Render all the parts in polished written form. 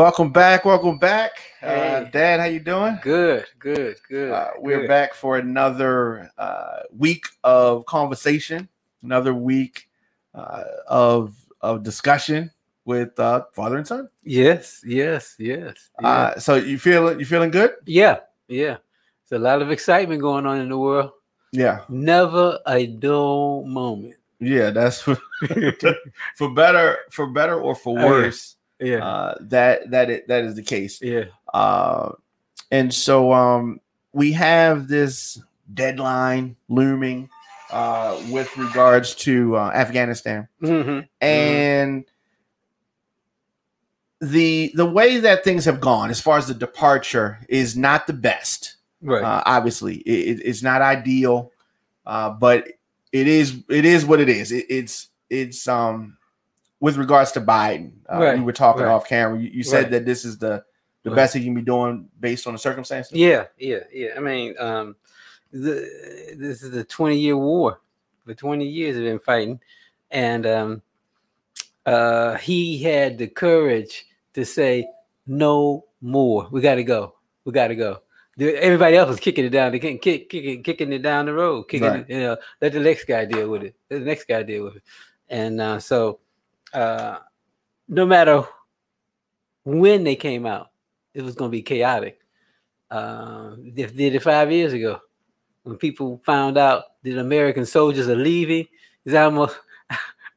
Welcome back. Welcome back. Hey. Dad, how you doing? Good. We're back for another week of conversation, another week of discussion with father and son. Yes. So you feeling good? Yeah. There's a lot of excitement going on in the world. Yeah. Never a dull moment. Yeah, that's for better or for worse. Yeah. That is the case. Yeah. And so we have this deadline looming with regards to Afghanistan. Mm-hmm. And the way that things have gone as far as the departure is not the best. Right. Obviously, it's not ideal, but it is what it is. It's with regards to Biden. Right. We were talking Right. off camera. You said that this is the best he can be doing based on the circumstances. Yeah. I mean, this is a 20-year war. For 20 years, they've been fighting, and he had the courage to say, "No more. We got to go. Everybody else was kicking it down. They can't kicking it down the road. Let the next guy deal with it. And so no matter when they came out, it was going to be chaotic. They did it 5 years ago when people found out that American soldiers are leaving. It's almost,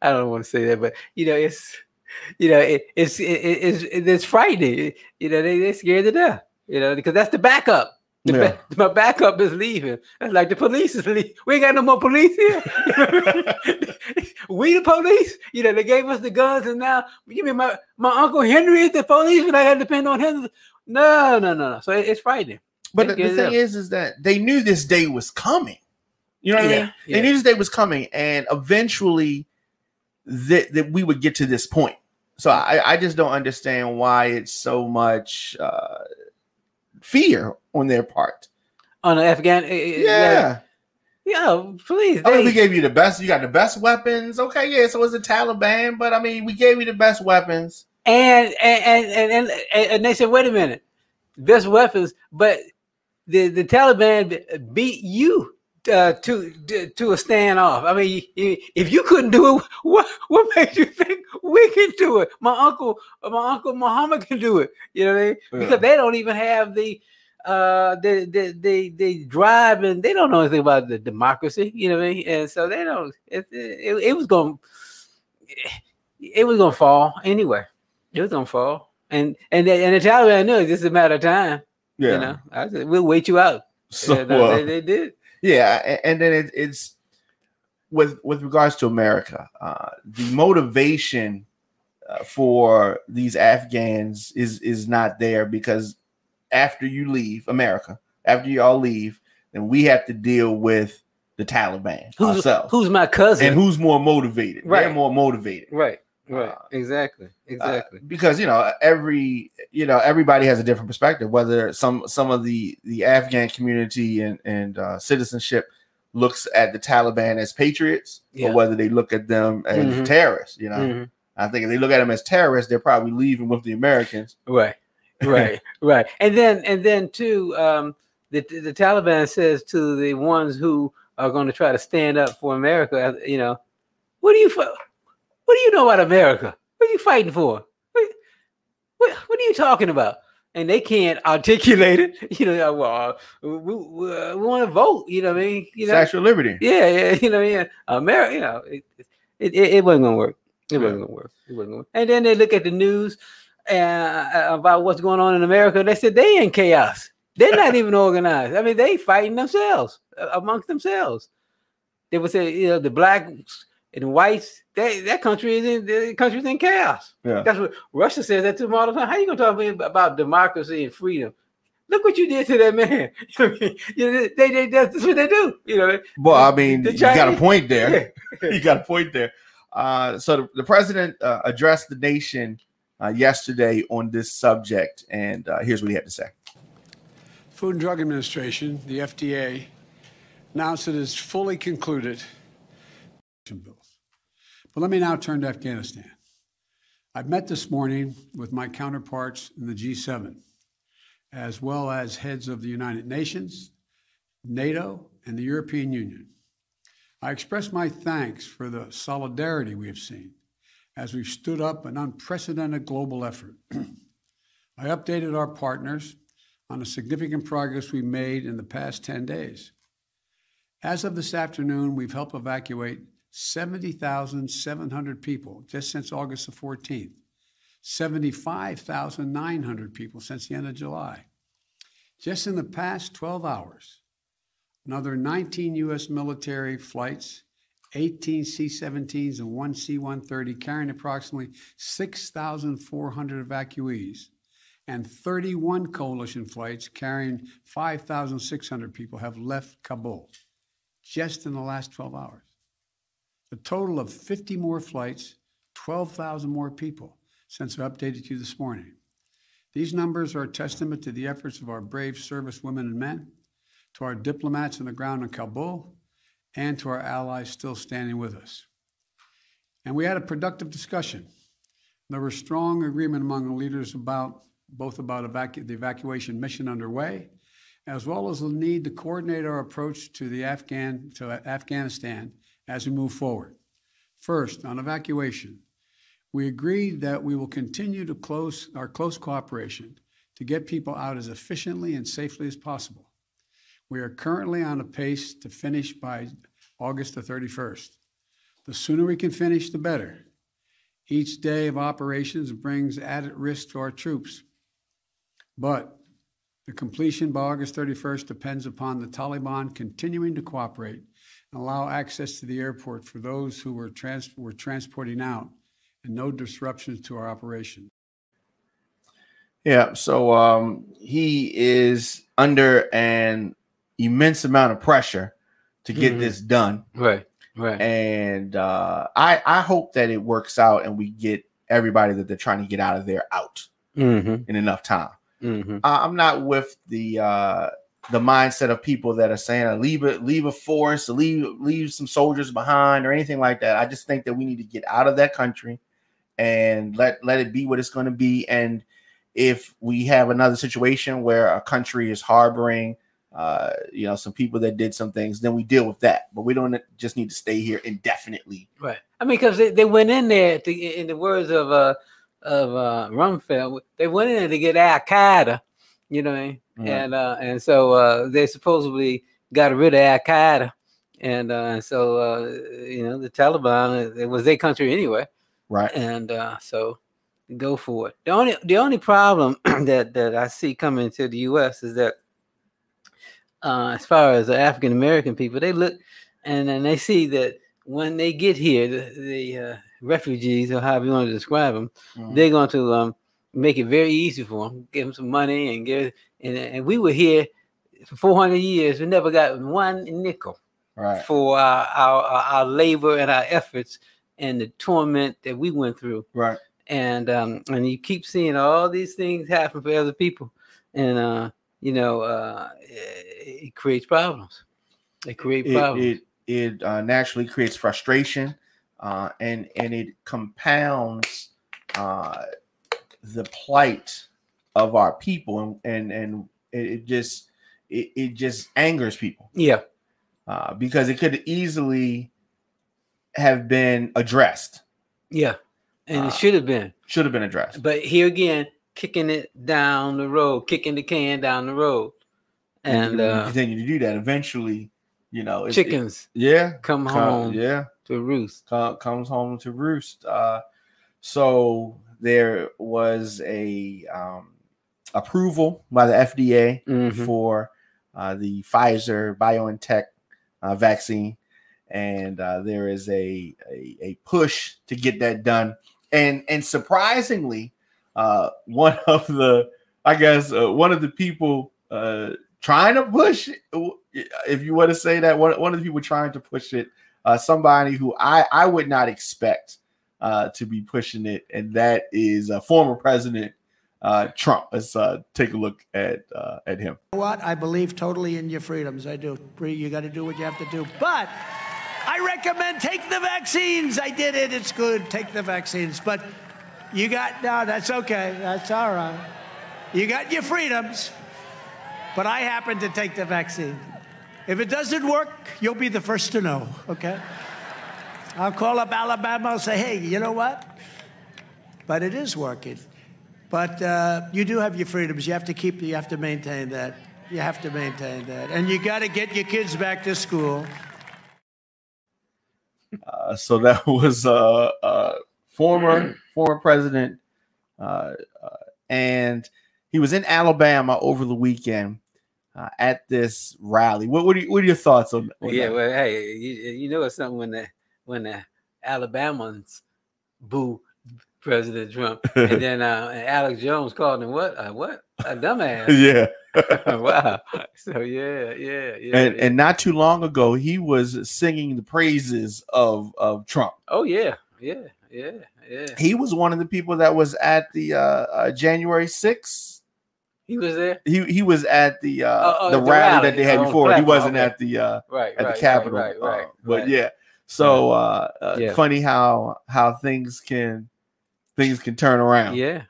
I don't want to say that, but it's frightening. They're scared to death. Because that's the backup. My backup is leaving. That's like the police is leaving. We ain't got no more police here. We the police. They gave us the guns, and now you mean my Uncle Henry is the police, and I got to depend on him. No. So it's frightening. But the thing is that they knew this day was coming. You know what I mean? They knew this day was coming, and eventually that we would get to this point. So I just don't understand why it's so much fear on their part. On the Afghan, please. We gave you the best. You got the best weapons. Okay, yeah. So it's the Taliban, but I mean, we gave you the best weapons. And they said, wait a minute, best weapons, but the Taliban beat you to a standoff. I mean, if you couldn't do it, what makes you think we can do it? My uncle Muhammad can do it. You know what I mean? Yeah. Because they don't even have the drive, and they don't know anything about the democracy. You know what I mean? And so they don't. It was going to fall anyway. It was going to fall, and the Taliban knew it's just a matter of time. Yeah. I said, we'll wait you out. So they did. Yeah, and then it's with regards to America, the motivation for these Afghans is not there, because after you leave America, after you all leave, then we have to deal with the Taliban ourselves. Who's my cousin? And who's more motivated? Right. They're more motivated. Right. Exactly. Because everybody has a different perspective. Whether some of the Afghan community and citizenship looks at the Taliban as patriots, or whether they look at them as terrorists. I think if they look at them as terrorists, they're probably leaving with the Americans. Right. And then too, the Taliban says to the ones who are going to try to stand up for America, what do you know about America? What are you fighting for? What are you talking about? And they can't articulate it. Well, we want to vote. You know what I mean? Sexual liberty. Yeah. America. It wasn't gonna work. It wasn't gonna work. And then they look at the news about what's going on in America. They said they in chaos. They're not even organized. I mean, they fighting themselves amongst themselves. They would say, the blacks and whites, that country is in chaos. Yeah. That's what Russia says that to them all the time. How you gonna talk to me about democracy and freedom? Look what you did to that man. That's what they do. Well, I mean, you got a point there. You got a point there. So the president addressed the nation yesterday on this subject, and here's what he had to say. Food and Drug Administration, the FDA, announced it is fully concluded bills. But let me now turn to Afghanistan. I've met this morning with my counterparts in the G7, as well as heads of the United Nations, NATO, and the European Union. I express my thanks for the solidarity we have seen as we've stood up an unprecedented global effort. I updated our partners on the significant progress we made in the past 10 days. As of this afternoon, we've helped evacuate 70,700 people just since August the 14th, 75,900 people since the end of July. Just in the past 12 hours, another 19 U.S. military flights, 18 C-17s and 1 C-130 carrying approximately 6,400 evacuees, and 31 coalition flights carrying 5,600 people have left Kabul just in the last 12 hours. A total of 50 more flights, 12,000 more people since I updated you this morning. These numbers are a testament to the efforts of our brave service women and men, to our diplomats on the ground in Kabul, and to our allies still standing with us. And we had a productive discussion. There was strong agreement among the leaders about the evacuation mission underway, as well as the need to coordinate our approach to Afghanistan as we move forward. First, on evacuation, we agreed that we will continue to our close cooperation to get people out as efficiently and safely as possible. We are currently on a pace to finish by August the 31st. The sooner we can finish, the better. Each day of operations brings added risk to our troops. But the completion by August 31st depends upon the Taliban continuing to cooperate and allow access to the airport for those who were transporting out, and no disruptions to our operation. Yeah, so he is under an immense amount of pressure to get this done. Right. And I hope that it works out and we get everybody that they're trying to get out of there out in enough time. I'm not with the mindset of people that are saying leave a force, leave some soldiers behind or anything like that. I just think that we need to get out of that country and let it be what it's going to be. And if we have another situation where a country is harboring some people that did some things, then we deal with that. But we don't just need to stay here indefinitely. Right. I mean, because they went in there in the words of Rumsfeld, they went in there to get Al Qaeda, you know what I mean? And so they supposedly got rid of Al Qaeda, and so the Taliban, it was their country anyway, right? And so go for it. The only problem that I see coming to the U.S. is that as far as the African American people, they look and then they see that when they get here, the refugees, or however you want to describe them, they're going to make it very easy for them, give them some money, and we were here for 400 years. We never got one nickel for our labor and our efforts and the torment that we went through. Right. And you keep seeing all these things happen for other people, and it creates problems. It naturally creates frustration, and it compounds the plight of our people, and it just angers people. Yeah, because it could easily have been addressed. Yeah, and it should have been addressed. But here again, kicking the can down the road, and continue to do that. Eventually, chickens come home to roost. Comes home to roost. So there was a approval by the FDA for the Pfizer BioNTech vaccine, and there is a push to get that done. And surprisingly, one of the people trying to push it, if you want to say that, one of the people trying to push it, somebody who I would not expect to be pushing it, and that is former President Trump. Let's take a look at him. What? I believe totally in your freedoms. I do. You got to do what you have to do. But I recommend take the vaccines. I did it. It's good. Take the vaccines. But No, that's okay. That's all right. You got your freedoms, but I happen to take the vaccine. If it doesn't work, you'll be the first to know, okay? I'll call up Alabama and say, hey, you know what? But it is working. But you do have your freedoms. You have to maintain that. You have to maintain that. And you got to get your kids back to school. So that was former president, and he was in Alabama over the weekend at this rally. What are your thoughts on that? Well, hey, you know it's something when the Alabamans boo President Trump, and then Alex Jones called him what a dumbass. Yeah. Wow. So yeah. And not too long ago, he was singing the praises of Trump. Oh yeah. He was one of the people that was at the January 6th. He was there. He was at the rally that they had before. He wasn't at the the Capitol. Right. But yeah. So funny how things can turn around. Yeah.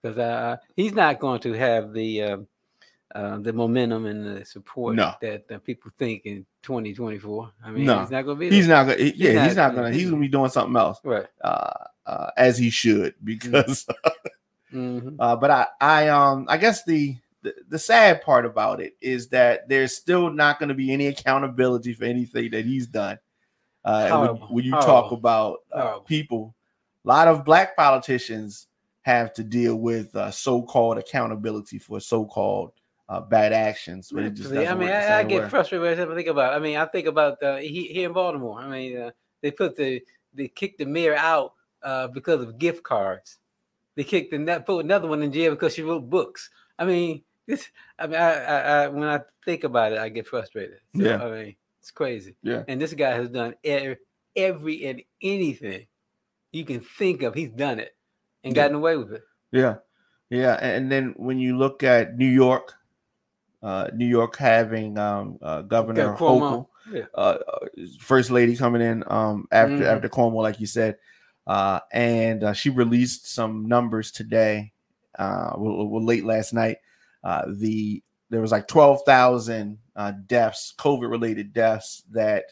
Because he's not going to have the momentum and the support that people think in 2024. I mean, he's not going to be there. He's not going to. He's going to be doing something else, right? As he should, because. But I guess the sad part about it is that there's still not going to be any accountability for anything that he's done. When you talk about people, a lot of black politicians have to deal with so-called accountability for so-called bad actions. But it just I get frustrated every time I think about it. I mean, I think about here in Baltimore. I mean, they kicked the mayor out because of gift cards. They put another one in jail because she wrote books. I mean, when I think about it, I get frustrated. So, I mean, it's crazy. Yeah. And this guy has done every and anything you can think of. He's done it and gotten away with it. Yeah. And then when you look at New York having Governor Hochul, First Lady coming in after Cuomo, like you said, and she released some numbers today. Late last night, there was like 12,000 deaths, COVID-related deaths that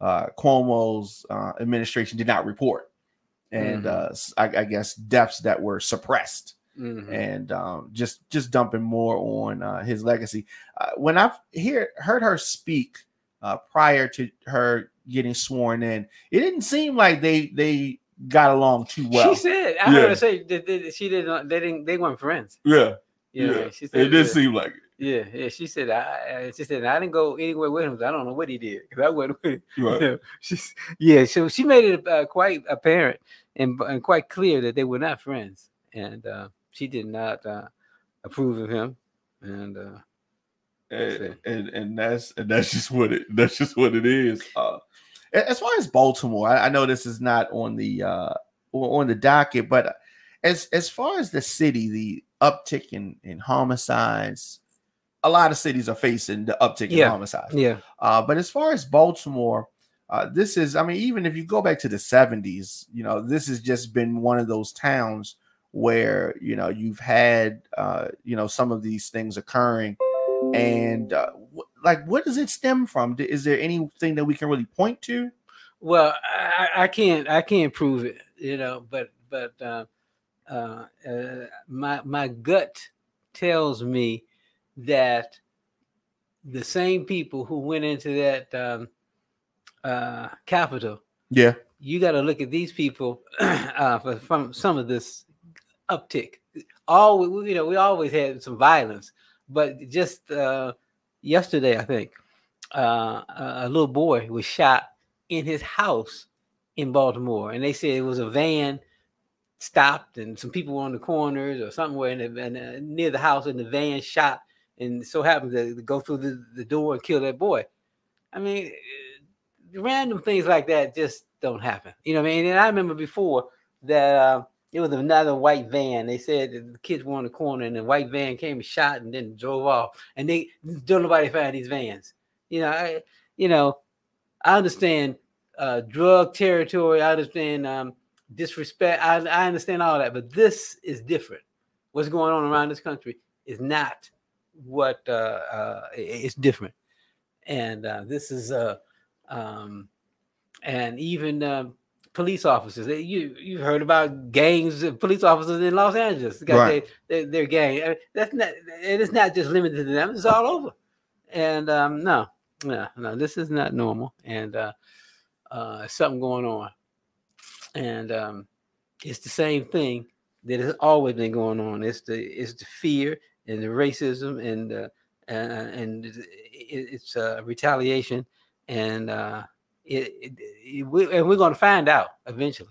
Cuomo's administration did not report, and I guess deaths that were suppressed, and just dumping more on his legacy. When I heard her speak prior to her getting sworn in, it didn't seem like they got along too well. She said, I heard her say that she didn't. They weren't friends. Yeah. She said it did seem like it. Yeah. She said I didn't go anywhere with him. I don't know what he did because I wasn't with him. Right. So she made it quite apparent and quite clear that they were not friends, and she did not approve of him. And that's just what it is. As far as Baltimore, I know this is not on the docket, but as far as the city, the uptick in homicides, a lot of cities are facing the uptick in homicides. Yeah. But as far as Baltimore, this is, I mean, even if you go back to the 70s, this has just been one of those towns where, you've had, some of these things occurring. And what does it stem from? Is there anything that we can really point to? Well, I can't prove it, but my gut tells me that the same people who went into that Capitol, you got to look at these people from some of this uptick. We always had some violence. But just yesterday, I think, a little boy was shot in his house in Baltimore. And they said it was a van stopped and some people were on the corners or somewhere near the house, and the van shot and so happened to go through the door and kill that boy. I mean, random things like that just don't happen. You know what I mean? And I remember before that it was another white van. They said that the kids were on the corner and the white van came and shot and then drove off. And don't nobody find these vans. I understand drug territory. I understand disrespect. I understand all that, but this is different. What's going on around this country is not what it's different, and this is and even police officers. You heard about gangs of police officers in Los Angeles. Got their gang. That's not. It is not just limited to them. It's all over. And no, this is not normal. And something going on. And it's the same thing that has always been going on. It's the fear and the racism and it's retaliation and we're going to find out eventually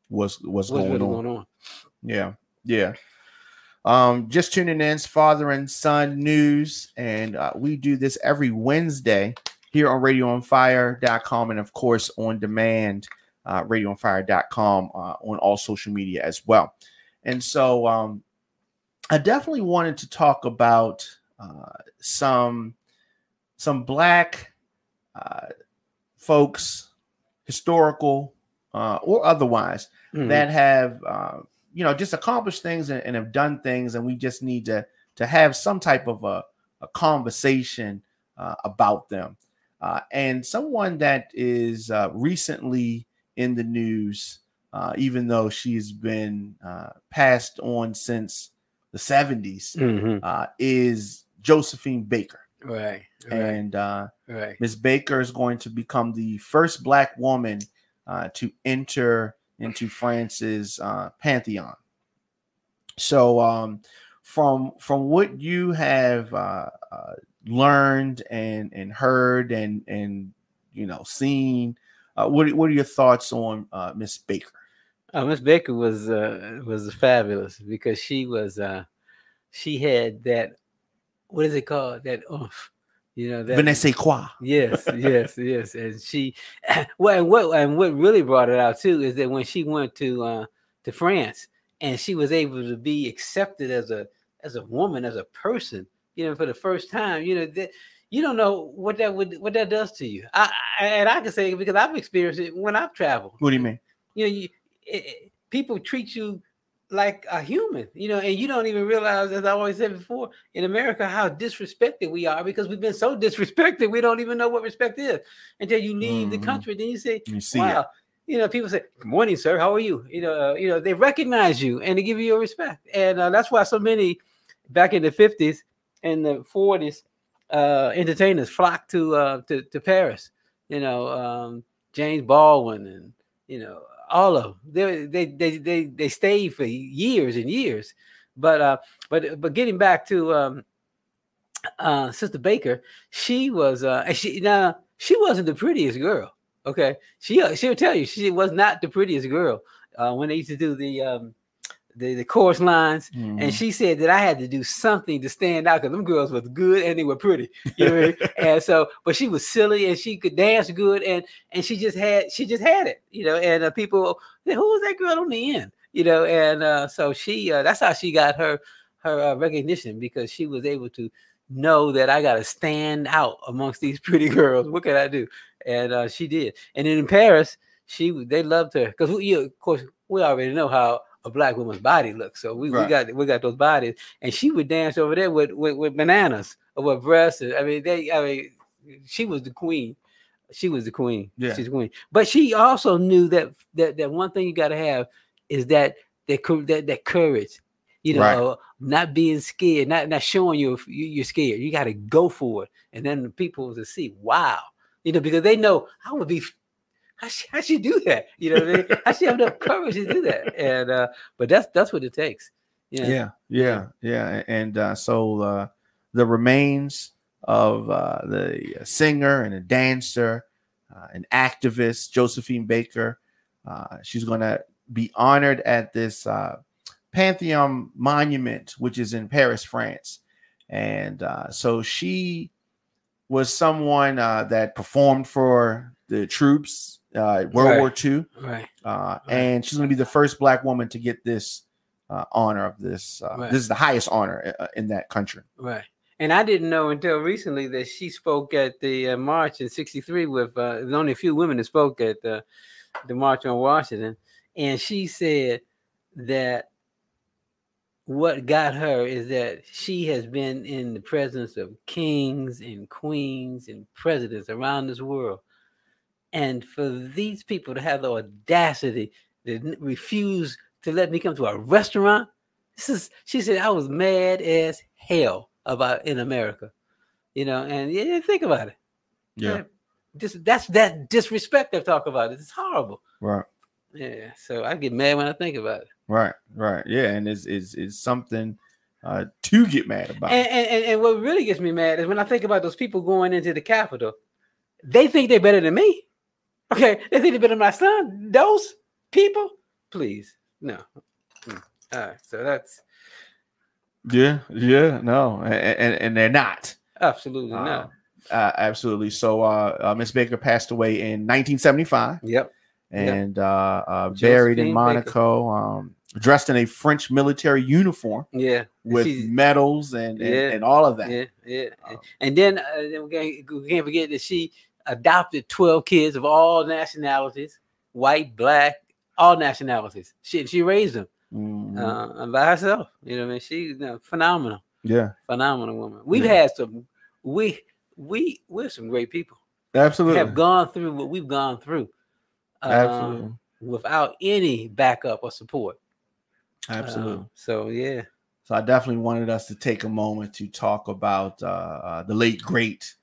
what's really going on. Yeah. Just tuning in, it's Father and Son News, and we do this every Wednesday here on radioonfire.com and of course on demand, radioonfire.com, on all social media as well. And so I definitely wanted to talk about some Black folks, historical or otherwise, that have just accomplished things and have done things, and we just need to have some type of a conversation about them. And someone that is recently in the news, even though she's been passed on since the 70s, is Josephine Baker. Right. And Ms. Baker is going to become the first Black woman to enter into France's pantheon. So from what you have learned and heard and seen, what are your thoughts on Miss Baker? Miss Baker was fabulous because she had that, what is it called, that oomph. That Je ne sais quoi. Yes. And she, and what really brought it out too is that when she went to France and she was able to be accepted as a woman, as a person, for the first time, that you don't know what that does to you. I can say it because I've experienced it when I've traveled. What do you mean? People treat you like a human, and you don't even realize, as I always said before, in America, how disrespected we are because we've been so disrespected. We don't even know what respect is until you leave the country. Then you say, wow, people say, good morning, sir. How are you? They recognize you and they give you your respect. And that's why so many back in the 50s and the 40s, entertainers flocked to Paris, James Baldwin and, all of them. They stayed for years and years, but getting back to Sister Baker, she was she wasn't the prettiest girl. Okay, she'll tell you she was not the prettiest girl when they used to do the chorus lines, and she said that I had to do something to stand out because them girls was good and they were pretty, what I mean? And so, but she was silly and she could dance good and she just had it, and people said, who was that girl on the end, and so she that's how she got her recognition, because she was able to know that I got to stand out amongst these pretty girls. What can I do? And she did. And then in Paris, they loved her because of course we already know how a Black woman's body looks, so we got those bodies, and she would dance over there with bananas over breasts. She was the queen. She was the queen. Yeah. She's the queen. But she also knew that one thing you got to have is that courage. Not being scared, not showing you're scared. You got to go for it, and then the people will see, wow, because they know I would be. How she do that? What I mean? How she have enough courage to do that? And but that's what it takes. Yeah. And so the remains of the singer and a dancer, an activist, Josephine Baker, she's going to be honored at this Pantheon monument, which is in Paris, France. And so she was someone that performed for the troops. World War II, and she's going to be the first Black woman to get this honor of this. This is the highest honor in that country. Right, And I didn't know until recently that she spoke at the march in '63 with there's only a few women that spoke at the March on Washington. And she said that what got her is that she has been in the presence of kings and queens and presidents around this world. And for these people to have the audacity to refuse to let me come to a restaurant, she said, I was mad as hell about in America, and yeah, think about it. Yeah. That's that disrespect they talk about. It's horrible. Right. Yeah. So I get mad when I think about it. Right. Yeah. And it's something to get mad about. And what really gets me mad is when I think about those people going into the Capitol, they think they're better than me. Okay. They think they're better than my son. Those people, please. No. All right. So that's. Yeah, no, and they're not. Absolutely not. Absolutely. So Miss Baker passed away in 1975. Yep. And buried in Monaco, dressed in a French military uniform. Yeah. With medals and all of that. Yeah. And then we can't forget that she adopted 12 kids of all nationalities, white, black, all nationalities. She raised them. By herself, I mean, she's phenomenal. Yeah, phenomenal woman. We've had some. We're some great people. Absolutely, we have gone through what we've gone through. Absolutely, without any backup or support. Absolutely. So yeah. So I definitely wanted us to take a moment to talk about the late great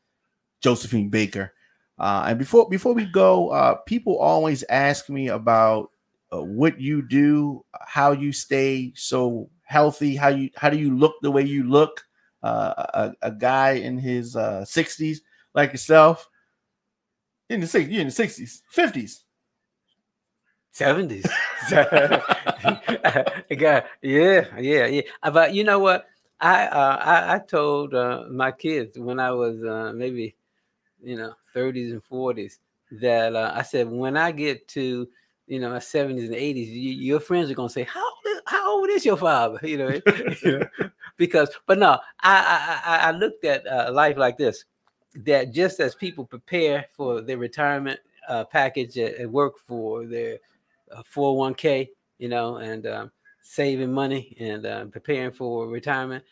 Josephine Baker. And before we go, people always ask me about what you do, how you stay so healthy, how do you look the way you look, a guy in his 60s like yourself, you're in the 60s, 50s, 70s. Yeah. But you know what? I told my kids when I was maybe 30s and 40s that I said when I get to my 70s and 80s, your friends are gonna say, how old is your father? Because, but no, I looked at life like this, that just as people prepare for their retirement package at work for their 401k, and saving money and preparing for retirement,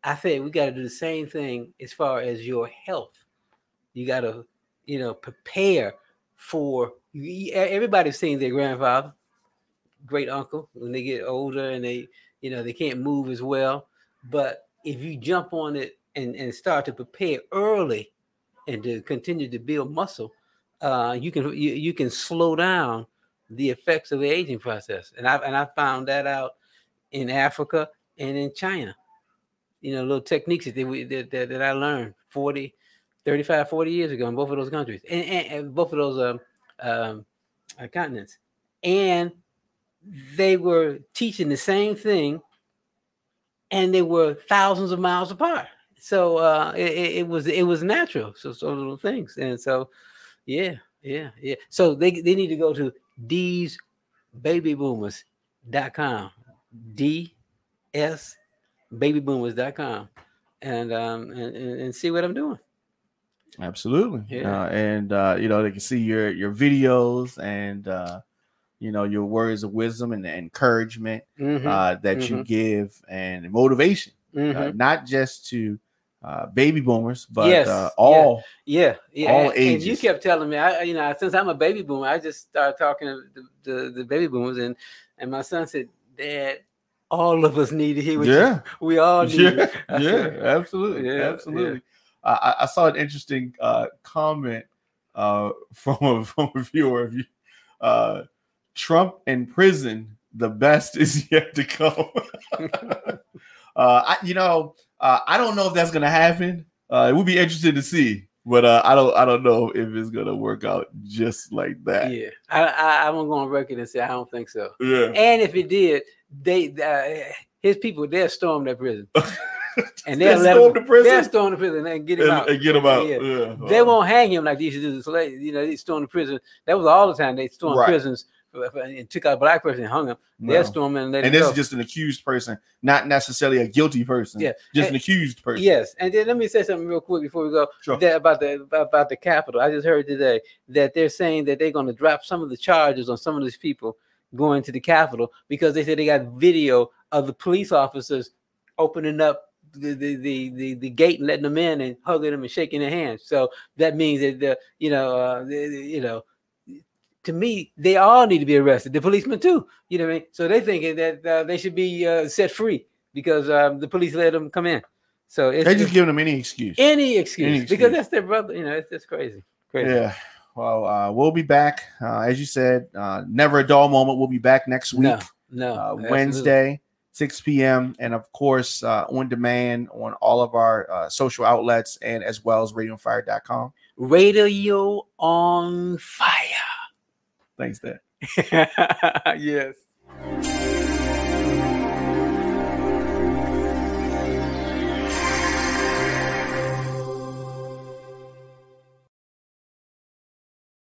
I think we got to do the same thing as far as your health. You got to, prepare for. Everybody's seen their grandfather, great uncle when they get older and they can't move as well. But if you jump on it and start to prepare early and to continue to build muscle, you can slow down the effects of the aging process. And I found that out in Africa and in China. Little techniques that I learned 35, 40 years ago in both of those countries and both of those continents. And they were teaching the same thing and they were thousands of miles apart. So it was natural. So little things. And so, yeah. So they need to go to dsbabyboomers.com, dsbabyboomers.com, and see what I'm doing. Absolutely. Yeah. And they can see your videos and your words of wisdom and the encouragement that you give and motivation, not just to baby boomers, but all ages. And you kept telling me, since I'm a baby boomer, I just started talking to the baby boomers, and my son said, "Dad, all of us need to hear what we all need." Absolutely. Yeah. I saw an interesting comment from a viewer of you. Trump in prison, the best is yet to come. I don't know if that's gonna happen. It would be interesting to see, but I don't know if it's gonna work out just like that. Yeah, I'm gonna go on record and say I don't think so. Yeah, and if it did, his people they'll storm that prison. And they'll storm the prison and get him out. Yeah. They won't hang him like they used to do the slaves. They storm the prison. That was all the time. They storm prisons and took out a black person and hung him. They'll storm in and let him And this go. is just an accused person, not necessarily a guilty person. Yeah. Just an accused person. Yes. And then let me say something real quick before we go. Sure. About the Capitol. I just heard today that they're saying that they're going to drop some of the charges on some of these people going to the Capitol because they said they got video of the police officers opening up the gate and letting them in and hugging them and shaking their hands. So that means that to me, they all need to be arrested. The policemen too. You know what I mean? So they're thinking that they should be set free because the police let them come in. So they're just giving them any excuse. Any excuse. Because that's their brother. You know, it's just crazy. Yeah. Well, we'll be back. As you said, never a dull moment. We'll be back next week. No. Wednesday, 6 p.m. And of course, on demand on all of our social outlets and as well as radioonfire.com. Radio on Fire. Thanks, Dad. Yes.